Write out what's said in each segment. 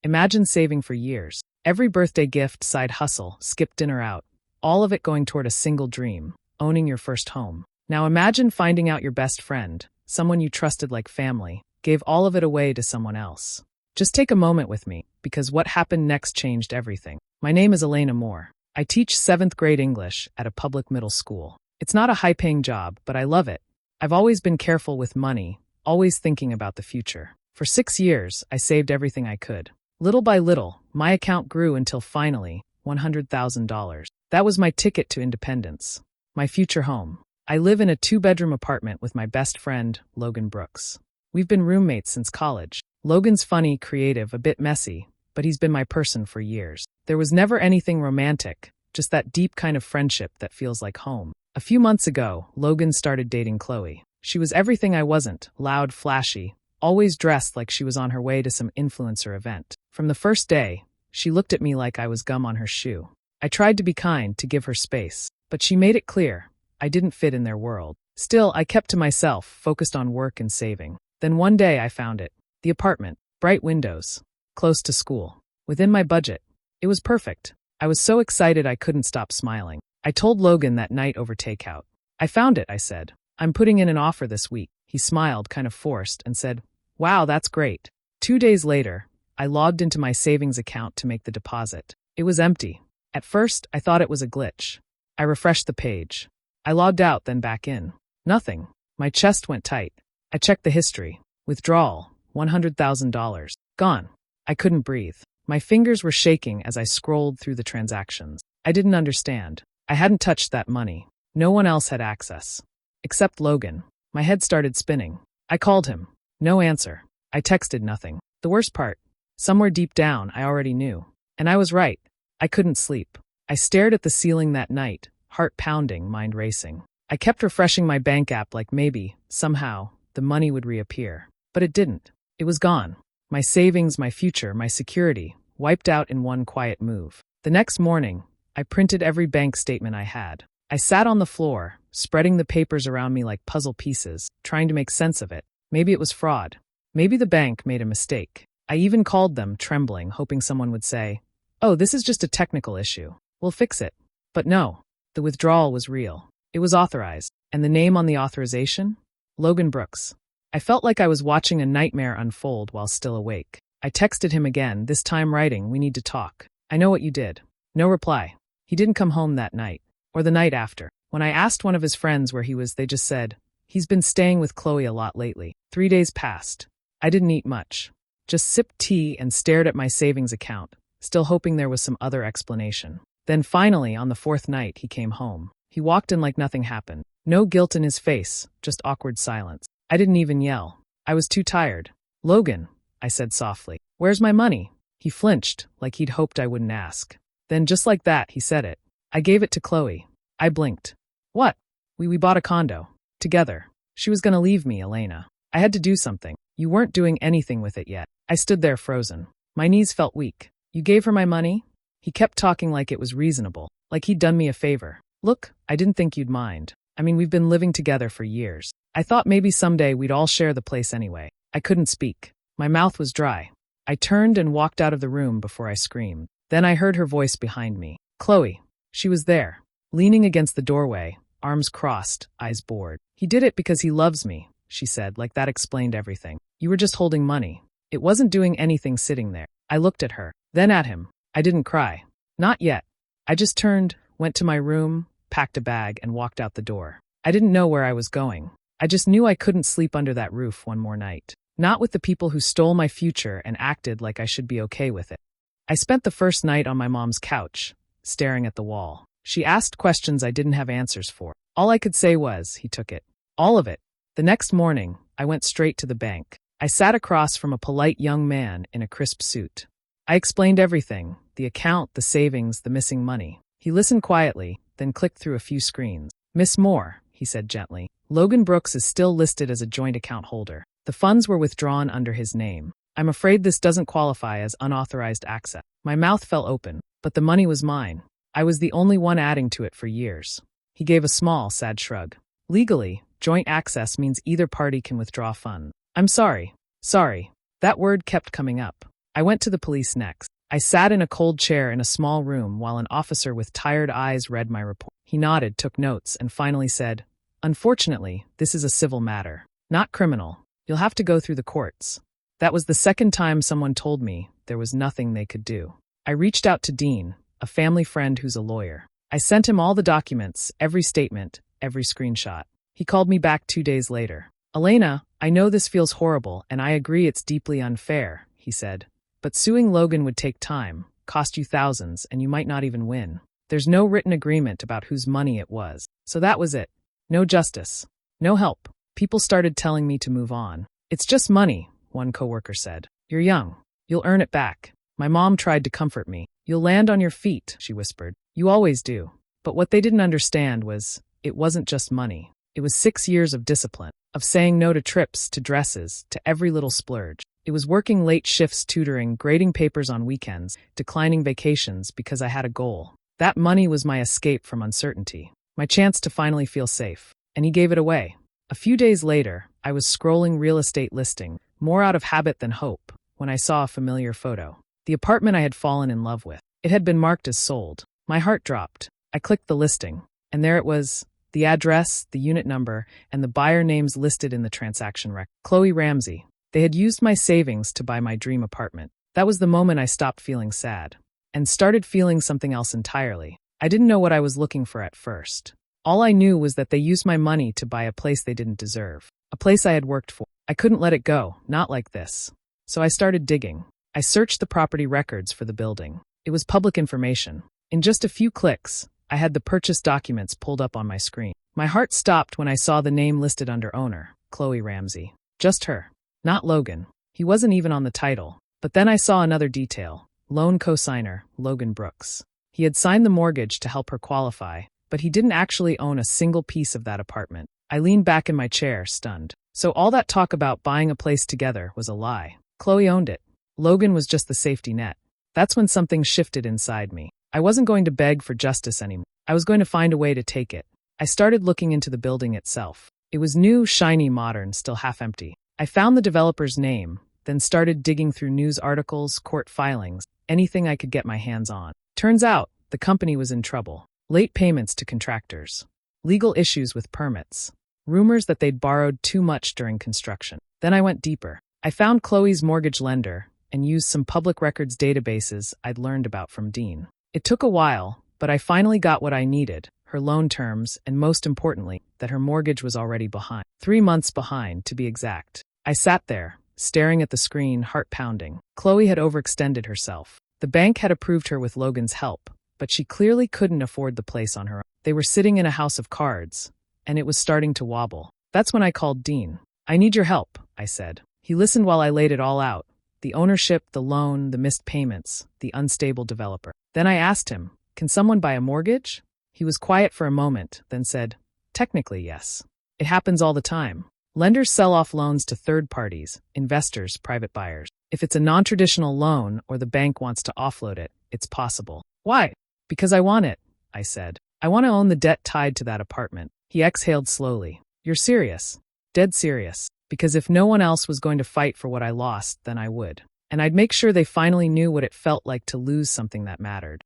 Imagine saving for years. Every birthday gift, side hustle, skip dinner out. All of it going toward a single dream, owning your first home. Now imagine finding out your best friend, someone you trusted like family, gave all of it away to someone else. Just take a moment with me, because what happened next changed everything. My name is Elena Moore. I teach 7th grade English at a public middle school. It's not a high-paying job, but I love it. I've always been careful with money, always thinking about the future. For 6 years, I saved everything I could. Little by little, my account grew until finally, $100,000. That was my ticket to independence. My future home. I live in a 2-bedroom apartment with my best friend, Logan Brooks. We've been roommates since college. Logan's funny, creative, a bit messy, but he's been my person for years. There was never anything romantic, just that deep kind of friendship that feels like home. A few months ago, Logan started dating Chloe. She was everything I wasn't, loud, flashy, always dressed like she was on her way to some influencer event. From the first day, she looked at me like I was gum on her shoe. I tried to be kind, to give her space, but she made it clear I didn't fit in their world. Still, I kept to myself, focused on work and saving. Then one day I found it. The apartment, bright windows, close to school, within my budget. It was perfect. I was so excited I couldn't stop smiling. I told Logan that night over takeout. I found it, I said. I'm putting in an offer this week. He smiled, kind of forced, and said, "Wow, that's great." 2 days later, I logged into my savings account to make the deposit. It was empty. At first, I thought it was a glitch. I refreshed the page. I logged out, then back in. Nothing. My chest went tight. I checked the history. Withdrawal. $100,000. Gone. I couldn't breathe. My fingers were shaking as I scrolled through the transactions. I didn't understand. I hadn't touched that money. No one else had access. Except Logan. My head started spinning. I called him. No answer. I texted nothing. The worst part. Somewhere deep down, I already knew. And I was right. I couldn't sleep. I stared at the ceiling that night, heart pounding, mind racing. I kept refreshing my bank app like maybe, somehow, the money would reappear. But it didn't. It was gone. My savings, my future, my security, wiped out in one quiet move. The next morning, I printed every bank statement I had. I sat on the floor, spreading the papers around me like puzzle pieces, trying to make sense of it. Maybe it was fraud. Maybe the bank made a mistake. I even called them, trembling, hoping someone would say, "Oh, this is just a technical issue. We'll fix it." But no, the withdrawal was real. It was authorized. And the name on the authorization? Logan Brooks. I felt like I was watching a nightmare unfold while still awake. I texted him again, this time writing, "We need to talk. I know what you did." No reply. He didn't come home that night, or the night after. When I asked one of his friends where he was, they just said, "He's been staying with Chloe a lot lately." 3 days passed. I didn't eat much. Just sipped tea and stared at my savings account, still hoping there was some other explanation. Then finally, on the 4th night, he came home. He walked in like nothing happened. No guilt in his face, just awkward silence. I didn't even yell. I was too tired. "Logan," I said softly, "where's my money?" He flinched, like he'd hoped I wouldn't ask. Then just like that, he said it. "I gave it to Chloe." I blinked. "What?" We bought a condo. Together. She was gonna leave me, Elena. I had to do something. "You weren't doing anything with it yet." I stood there frozen. My knees felt weak. "You gave her my money?" He kept talking like it was reasonable, like he'd done me a favor. "Look, I didn't think you'd mind. I mean, we've been living together for years. I thought maybe someday we'd all share the place anyway." I couldn't speak. My mouth was dry. I turned and walked out of the room before I screamed. Then I heard her voice behind me. Chloe. She was there, leaning against the doorway, arms crossed, eyes bored. "He did it because he loves me," she said, like that explained everything. "You were just holding money. It wasn't doing anything sitting there." I looked at her, then at him. I didn't cry. Not yet. I just turned, went to my room, packed a bag, and walked out the door. I didn't know where I was going. I just knew I couldn't sleep under that roof one more night. Not with the people who stole my future and acted like I should be okay with it. I spent the first night on my mom's couch, staring at the wall. She asked questions I didn't have answers for. All I could say was, "He took it." All of it. The next morning, I went straight to the bank. I sat across from a polite young man in a crisp suit. I explained everything, the account, the savings, the missing money. He listened quietly, then clicked through a few screens. "Miss Moore," he said gently, "Logan Brooks is still listed as a joint account holder. The funds were withdrawn under his name. I'm afraid this doesn't qualify as unauthorized access." My mouth fell open, but the money was mine. I was the only one adding to it for years. He gave a small, sad shrug. "Legally, joint access means either party can withdraw funds." "I'm sorry." Sorry. That word kept coming up. I went to the police next. I sat in a cold chair in a small room while an officer with tired eyes read my report. He nodded, took notes, and finally said, "Unfortunately, this is a civil matter, not criminal. You'll have to go through the courts." That was the second time someone told me there was nothing they could do. I reached out to Dean, a family friend who's a lawyer. I sent him all the documents, every statement, every screenshot. He called me back 2 days later. "Elena, I know this feels horrible, and I agree it's deeply unfair," he said. "But suing Logan would take time, cost you thousands, and you might not even win. There's no written agreement about whose money it was. So that was it. No justice. No help." People started telling me to move on. "It's just money," one coworker said. "You're young. You'll earn it back." My mom tried to comfort me. "You'll land on your feet," she whispered. "You always do." But what they didn't understand was, it wasn't just money. It was 6 years of discipline, of saying no to trips, to dresses, to every little splurge. It was working late shifts tutoring, grading papers on weekends, declining vacations because I had a goal. That money was my escape from uncertainty, my chance to finally feel safe. And he gave it away. A few days later, I was scrolling real estate listing, more out of habit than hope, when I saw a familiar photo. The apartment I had fallen in love with. It had been marked as sold. My heart dropped. I clicked the listing, and there it was. The address, the unit number, and the buyer names listed in the transaction record. Chloe Ramsey. They had used my savings to buy my dream apartment. That was the moment I stopped feeling sad and started feeling something else entirely. I didn't know what I was looking for at first. All I knew was that they used my money to buy a place they didn't deserve, a place I had worked for. I couldn't let it go, not like this. So I started digging. I searched the property records for the building. It was public information. In just a few clicks, I had the purchase documents pulled up on my screen. My heart stopped when I saw the name listed under owner, Chloe Ramsey. Just her. Not Logan. He wasn't even on the title. But then I saw another detail. Loan cosigner, Logan Brooks. He had signed the mortgage to help her qualify, but he didn't actually own a single piece of that apartment. I leaned back in my chair, stunned. So all that talk about buying a place together was a lie. Chloe owned it. Logan was just the safety net. That's when something shifted inside me. I wasn't going to beg for justice anymore. I was going to find a way to take it. I started looking into the building itself. It was new, shiny, modern, still half empty. I found the developer's name, then started digging through news articles, court filings, anything I could get my hands on. Turns out, the company was in trouble. Late payments to contractors. Legal issues with permits. Rumors that they'd borrowed too much during construction. Then I went deeper. I found Chloe's mortgage lender and used some public records databases I'd learned about from Dean. It took a while, but I finally got what I needed, her loan terms, and most importantly, that her mortgage was already behind. 3 months behind, to be exact. I sat there, staring at the screen, heart pounding. Chloe had overextended herself. The bank had approved her with Logan's help, but she clearly couldn't afford the place on her own. They were sitting in a house of cards, and it was starting to wobble. That's when I called Dean. "I need your help," I said. He listened while I laid it all out. The ownership, the loan, the missed payments, the unstable developer. Then I asked him, "Can someone buy a mortgage?" He was quiet for a moment, then said, "Technically, yes. It happens all the time. Lenders sell off loans to third parties, investors, private buyers. If it's a non-traditional loan or the bank wants to offload it, it's possible." "Why?" "Because I want it," I said. "I want to own the debt tied to that apartment." He exhaled slowly. "You're serious?" "Dead serious. Because if no one else was going to fight for what I lost, then I would. And I'd make sure they finally knew what it felt like to lose something that mattered."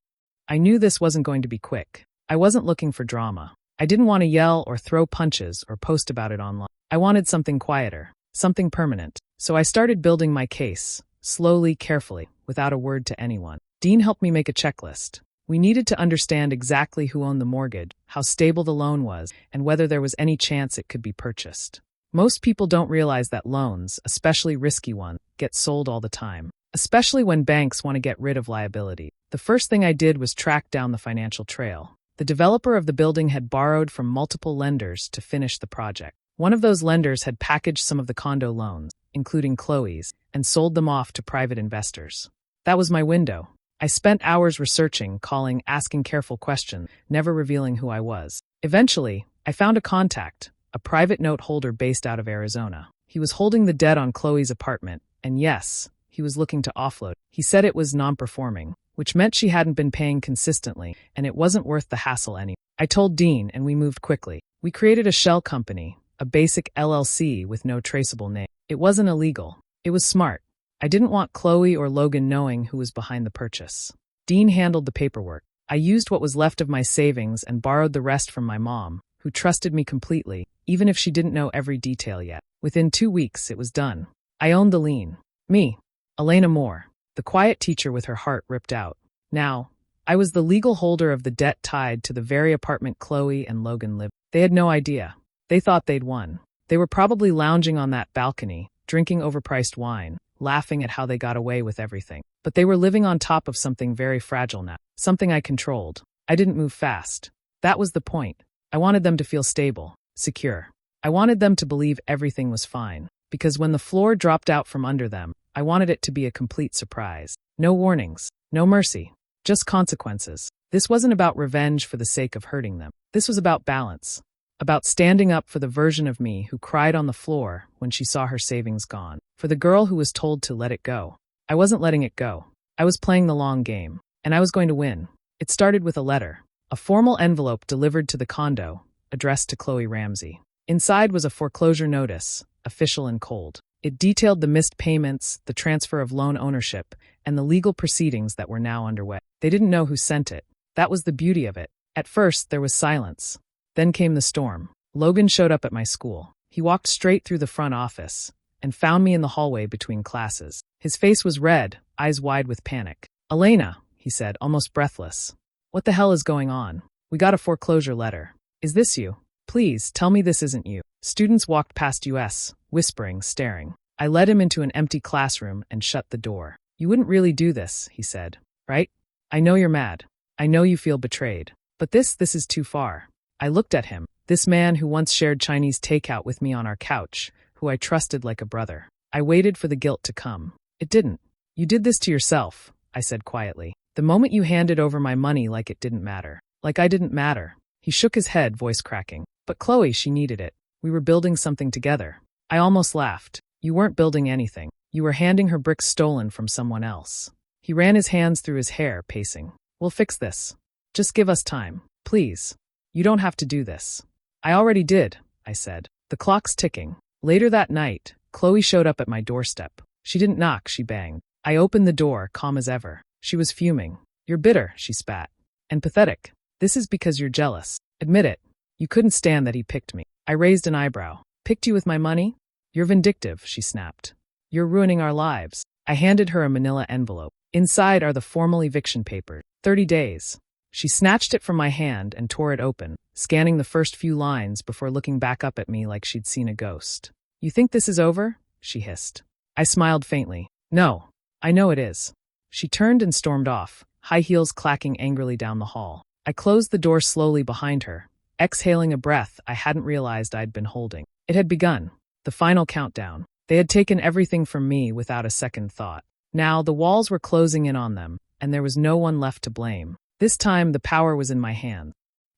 I knew this wasn't going to be quick. I wasn't looking for drama. I didn't want to yell or throw punches or post about it online. I wanted something quieter, something permanent. So I started building my case, slowly, carefully, without a word to anyone. Dean helped me make a checklist. We needed to understand exactly who owned the mortgage, how stable the loan was, and whether there was any chance it could be purchased. Most people don't realize that loans, especially risky ones, get sold all the time, especially when banks want to get rid of liability. The first thing I did was track down the financial trail. The developer of the building had borrowed from multiple lenders to finish the project. One of those lenders had packaged some of the condo loans, including Chloe's, and sold them off to private investors. That was my window. I spent hours researching, calling, asking careful questions, never revealing who I was. Eventually, I found a contact, a private note holder based out of Arizona. He was holding the debt on Chloe's apartment, and yes, he was looking to offload. He said it was non-performing, which meant she hadn't been paying consistently, and it wasn't worth the hassle anymore. I told Dean, and we moved quickly. We created a shell company, a basic LLC with no traceable name. It wasn't illegal. It was smart. I didn't want Chloe or Logan knowing who was behind the purchase. Dean handled the paperwork. I used what was left of my savings and borrowed the rest from my mom, who trusted me completely, even if she didn't know every detail yet. Within 2 weeks, it was done. I owned the lien. Me, Elena Moore, the quiet teacher with her heart ripped out. Now, I was the legal holder of the debt tied to the very apartment Chloe and Logan lived. They had no idea. They thought they'd won. They were probably lounging on that balcony, drinking overpriced wine, laughing at how they got away with everything. But they were living on top of something very fragile now, something I controlled. I didn't move fast. That was the point. I wanted them to feel stable, secure. I wanted them to believe everything was fine, because when the floor dropped out from under them, I wanted it to be a complete surprise. No warnings, no mercy. Just consequences. This wasn't about revenge for the sake of hurting them. This was about balance. About standing up for the version of me who cried on the floor when she saw her savings gone. For the girl who was told to let it go. I wasn't letting it go. I was playing the long game. And I was going to win. It started with a letter. A formal envelope delivered to the condo, addressed to Chloe Ramsey. Inside was a foreclosure notice, official and cold. It detailed the missed payments, the transfer of loan ownership, and the legal proceedings that were now underway. They didn't know who sent it. That was the beauty of it. At first, there was silence. Then came the storm. Logan showed up at my school. He walked straight through the front office and found me in the hallway between classes. His face was red, eyes wide with panic. "Elena," he said, almost breathless. "What the hell is going on? We got a foreclosure letter. Is this you? Please, tell me this isn't you." Students walked past us, whispering, staring. I led him into an empty classroom and shut the door. "You wouldn't really do this," he said, "right? I know you're mad. I know you feel betrayed. But this is too far." I looked at him, this man who once shared Chinese takeout with me on our couch, who I trusted like a brother. I waited for the guilt to come. It didn't. "You did this to yourself," I said quietly. "The moment you handed over my money like it didn't matter. Like I didn't matter." He shook his head, voice cracking. "But Chloe, she needed it. We were building something together." I almost laughed. "You weren't building anything. You were handing her bricks stolen from someone else." He ran his hands through his hair, pacing. "We'll fix this. Just give us time. Please. You don't have to do this." "I already did," I said. "The clock's ticking." Later that night, Chloe showed up at my doorstep. She didn't knock, she banged. I opened the door, calm as ever. She was fuming. "You're bitter," she spat. "And pathetic. This is because you're jealous. Admit it. You couldn't stand that he picked me." I raised an eyebrow. "Picked you with my money? You're vindictive," she snapped. "You're ruining our lives." I handed her a manila envelope. Inside are the formal eviction papers. 30 days. She snatched it from my hand and tore it open, scanning the first few lines before looking back up at me like she'd seen a ghost. "You think this is over?" she hissed. I smiled faintly. "No, I know it is." She turned and stormed off, high heels clacking angrily down the hall. I closed the door slowly behind her, exhaling a breath I hadn't realized I'd been holding. It had begun. The final countdown. They had taken everything from me without a second thought. Now the walls were closing in on them, and there was no one left to blame. This time the power was in my hands.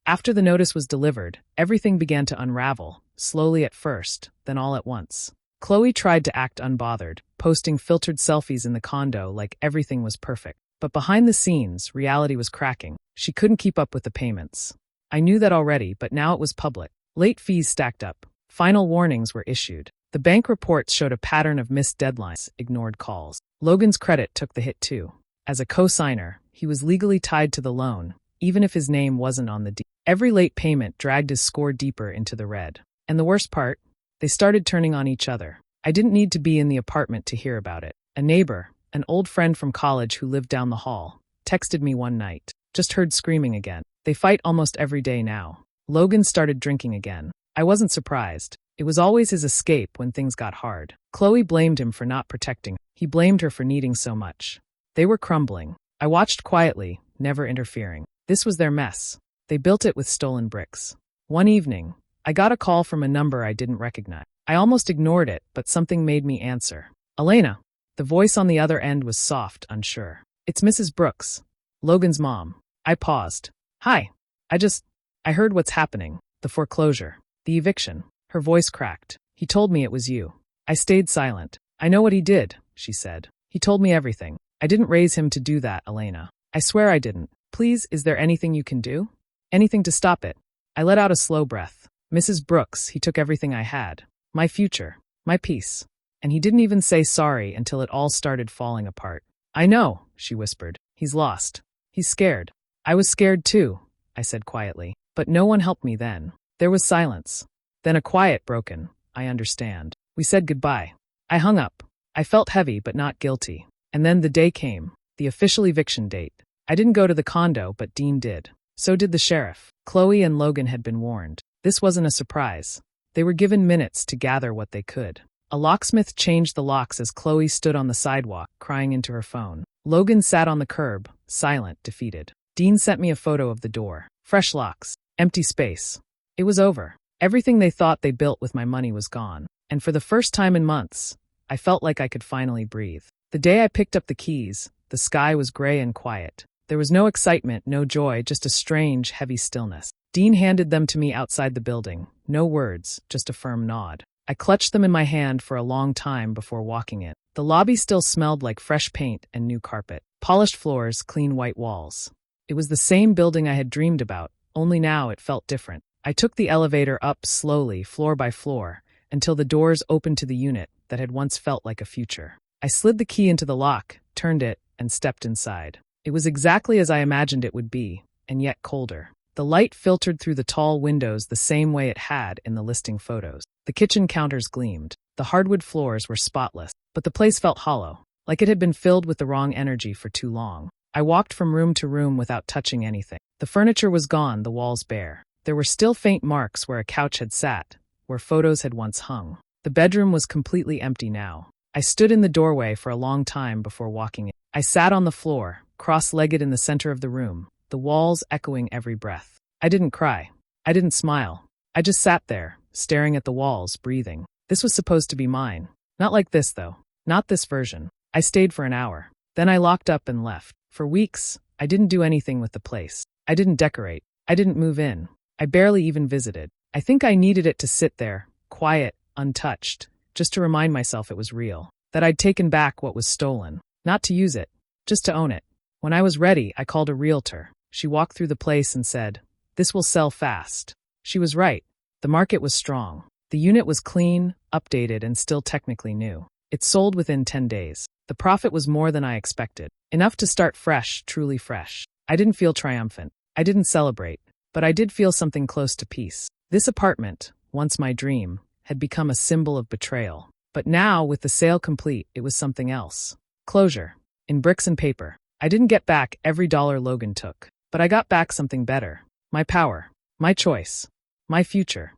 After the notice was delivered, everything began to unravel, slowly at first, then all at once. Chloe tried to act unbothered, posting filtered selfies in the condo like everything was perfect. But behind the scenes, reality was cracking. She couldn't keep up with the payments. I knew that already, but now it was public. Late fees stacked up. Final warnings were issued. The bank reports showed a pattern of missed deadlines, ignored calls. Logan's credit took the hit too. As a co-signer, he was legally tied to the loan, even if his name wasn't on the deal. Every late payment dragged his score deeper into the red. And the worst part? They started turning on each other. I didn't need to be in the apartment to hear about it. A neighbor, an old friend from college who lived down the hall, texted me one night. "Just heard screaming again. They fight almost every day now." Logan started drinking again. I wasn't surprised. It was always his escape when things got hard. Chloe blamed him for not protecting her. He blamed her for needing so much. They were crumbling. I watched quietly, never interfering. This was their mess. They built it with stolen bricks. One evening, I got a call from a number I didn't recognize. I almost ignored it, but something made me answer. "Elena." The voice on the other end was soft, unsure. "It's Mrs. Brooks. Logan's mom." I paused. "Hi. I heard what's happening. The foreclosure. The eviction." Her voice cracked. "He told me it was you." I stayed silent. "I know what he did," she said. "He told me everything. I didn't raise him to do that, Elena. I swear I didn't. Please, is there anything you can do? Anything to stop it?" I let out a slow breath. "Mrs. Brooks, he took everything I had. My future. My peace. And he didn't even say sorry until it all started falling apart. I know, she whispered. He's lost. He's scared. I was scared too, I said quietly. But no one helped me then. There was silence. Then a quiet broken. I understand. We said goodbye. I hung up. I felt heavy but not guilty. And then the day came. The official eviction date. I didn't go to the condo, but Dean did. So did the sheriff. Chloe and Logan had been warned. This wasn't a surprise. They were given minutes to gather what they could. A locksmith changed the locks as Chloe stood on the sidewalk, crying into her phone. Logan sat on the curb, silent, defeated. Dean sent me a photo of the door. Fresh locks. Empty space. It was over. Everything they thought they built with my money was gone. And for the first time in months, I felt like I could finally breathe. The day I picked up the keys, the sky was gray and quiet. There was no excitement, no joy, just a strange, heavy stillness. Dean handed them to me outside the building. No words, just a firm nod. I clutched them in my hand for a long time before walking in. The lobby still smelled like fresh paint and new carpet. Polished floors, clean white walls. It was the same building I had dreamed about, only now it felt different. I took the elevator up slowly, floor by floor, until the doors opened to the unit that had once felt like a future. I slid the key into the lock, turned it, and stepped inside. It was exactly as I imagined it would be, and yet colder. The light filtered through the tall windows the same way it had in the listing photos. The kitchen counters gleamed. The hardwood floors were spotless, but the place felt hollow, like it had been filled with the wrong energy for too long. I walked from room to room without touching anything. The furniture was gone, the walls bare. There were still faint marks where a couch had sat, where photos had once hung. The bedroom was completely empty now. I stood in the doorway for a long time before walking in. I sat on the floor, cross-legged in the center of the room, the walls echoing every breath. I didn't cry. I didn't smile. I just sat there, staring at the walls, breathing. This was supposed to be mine. Not like this, though. Not this version. I stayed for an hour. Then I locked up and left. For weeks, I didn't do anything with the place. I didn't decorate. I didn't move in. I barely even visited. I think I needed it to sit there, quiet, untouched, just to remind myself it was real. That I'd taken back what was stolen. Not to use it, just to own it. When I was ready, I called a realtor. She walked through the place and said, "This will sell fast." She was right. The market was strong. The unit was clean, updated, and still technically new. It sold within 10 days. The profit was more than I expected. Enough to start fresh, truly fresh. I didn't feel triumphant. I didn't celebrate. But I did feel something close to peace. This apartment, once my dream, had become a symbol of betrayal. But now, with the sale complete, it was something else. Closure. In bricks and paper. I didn't get back every dollar Logan took. But I got back something better. My power. My choice. My future.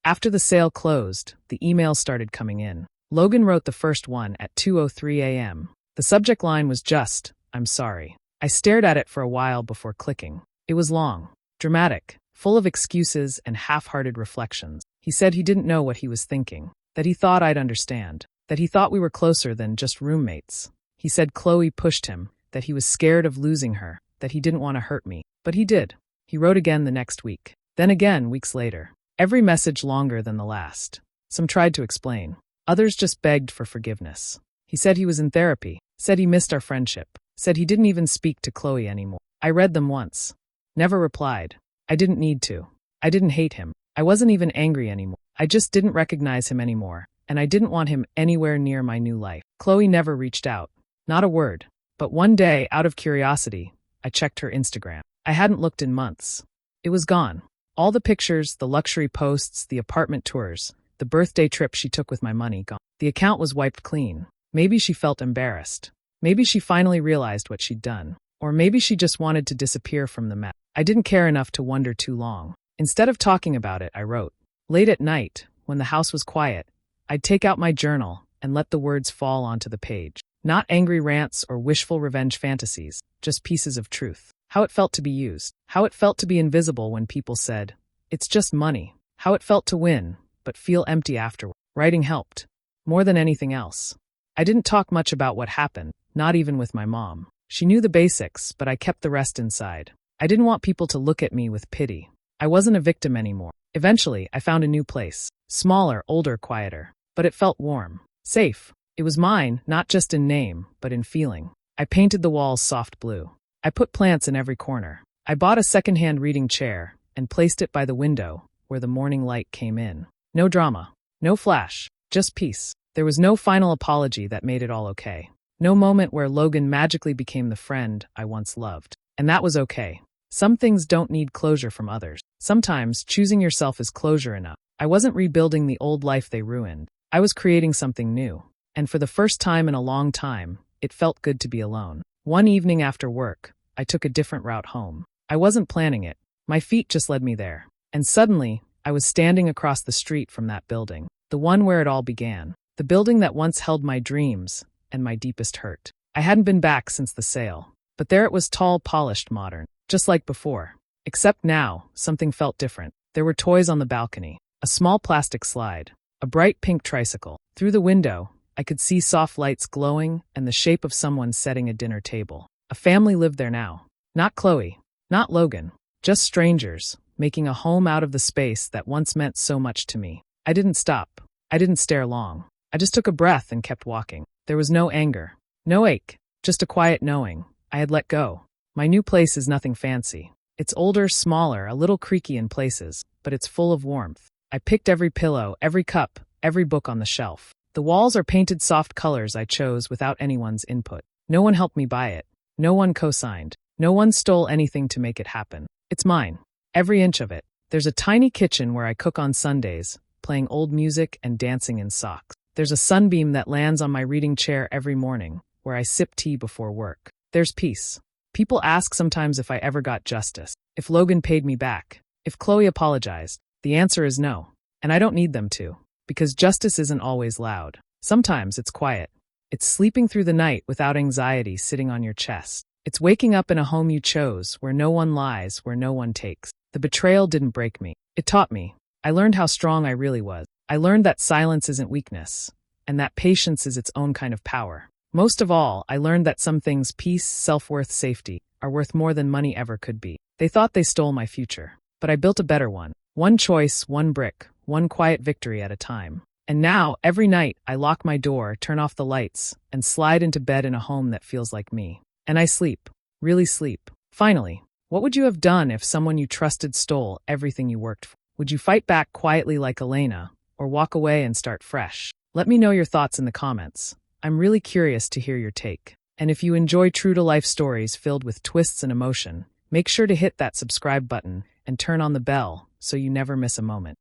After the sale closed, the emails started coming in. Logan wrote the first one at 2:03 a.m. The subject line was just, "I'm sorry." I stared at it for a while before clicking. It was long, dramatic, full of excuses and half-hearted reflections. He said he didn't know what he was thinking, that he thought I'd understand, that he thought we were closer than just roommates. He said Chloe pushed him, that he was scared of losing her, that he didn't want to hurt me. But he did. He wrote again the next week. Then again weeks later. Every message longer than the last. Some tried to explain. Others just begged for forgiveness. He said he was in therapy, said he missed our friendship, said he didn't even speak to Chloe anymore. I read them once. Never replied. I didn't need to. I didn't hate him. I wasn't even angry anymore. I just didn't recognize him anymore, and I didn't want him anywhere near my new life. Chloe never reached out. Not a word. But one day, out of curiosity, I checked her Instagram. I hadn't looked in months. It was gone. All the pictures, the luxury posts, the apartment tours, the birthday trip she took with my money, gone. The account was wiped clean. Maybe she felt embarrassed. Maybe she finally realized what she'd done. Or maybe she just wanted to disappear from the mess. I didn't care enough to wonder too long. Instead of talking about it, I wrote. Late at night, when the house was quiet, I'd take out my journal and let the words fall onto the page. Not angry rants or wishful revenge fantasies, just pieces of truth. How it felt to be used. How it felt to be invisible when people said, "It's just money." How it felt to win, but feel empty afterward. Writing helped. More than anything else. I didn't talk much about what happened, not even with my mom. She knew the basics, but I kept the rest inside. I didn't want people to look at me with pity. I wasn't a victim anymore. Eventually, I found a new place. Smaller, older, quieter. But it felt warm. Safe. It was mine, not just in name, but in feeling. I painted the walls soft blue. I put plants in every corner. I bought a secondhand reading chair and placed it by the window where the morning light came in. No drama. No flash. Just peace. There was no final apology that made it all okay. No moment where Logan magically became the friend I once loved. And that was okay. Some things don't need closure from others. Sometimes choosing yourself is closure enough. I wasn't rebuilding the old life they ruined. I was creating something new. And for the first time in a long time, it felt good to be alone. One evening after work, I took a different route home. I wasn't planning it. My feet just led me there. And suddenly, I was standing across the street from that building. The one where it all began. The building that once held my dreams and my deepest hurt. I hadn't been back since the sale. But there it was, tall, polished, modern. Just like before. Except now, something felt different. There were toys on the balcony. A small plastic slide. A bright pink tricycle. Through the window, I could see soft lights glowing and the shape of someone setting a dinner table. A family lived there now. Not Chloe. Not Logan. Just strangers, making a home out of the space that once meant so much to me. I didn't stop. I didn't stare long. I just took a breath and kept walking. There was no anger. No ache. Just a quiet knowing. I had let go. My new place is nothing fancy. It's older, smaller, a little creaky in places, but it's full of warmth. I picked every pillow, every cup, every book on the shelf. The walls are painted soft colors I chose without anyone's input. No one helped me buy it. No one co-signed. No one stole anything to make it happen. It's mine. Every inch of it. There's a tiny kitchen where I cook on Sundays, playing old music and dancing in socks. There's a sunbeam that lands on my reading chair every morning, where I sip tea before work. There's peace. People ask sometimes if I ever got justice, if Logan paid me back, if Chloe apologized. The answer is no. And I don't need them to, because justice isn't always loud. Sometimes it's quiet. It's sleeping through the night without anxiety sitting on your chest. It's waking up in a home you chose, where no one lies, where no one takes. The betrayal didn't break me. It taught me. I learned how strong I really was. I learned that silence isn't weakness, and that patience is its own kind of power. Most of all, I learned that some things, peace, self-worth, safety, are worth more than money ever could be. They thought they stole my future, but I built a better one. One choice, one brick, one quiet victory at a time. And now, every night, I lock my door, turn off the lights, and slide into bed in a home that feels like me. And I sleep. Really sleep. Finally, what would you have done if someone you trusted stole everything you worked for? Would you fight back quietly like Elena, or walk away and start fresh? Let me know your thoughts in the comments. I'm really curious to hear your take. And if you enjoy true-to-life stories filled with twists and emotion, make sure to hit that subscribe button and turn on the bell so you never miss a moment.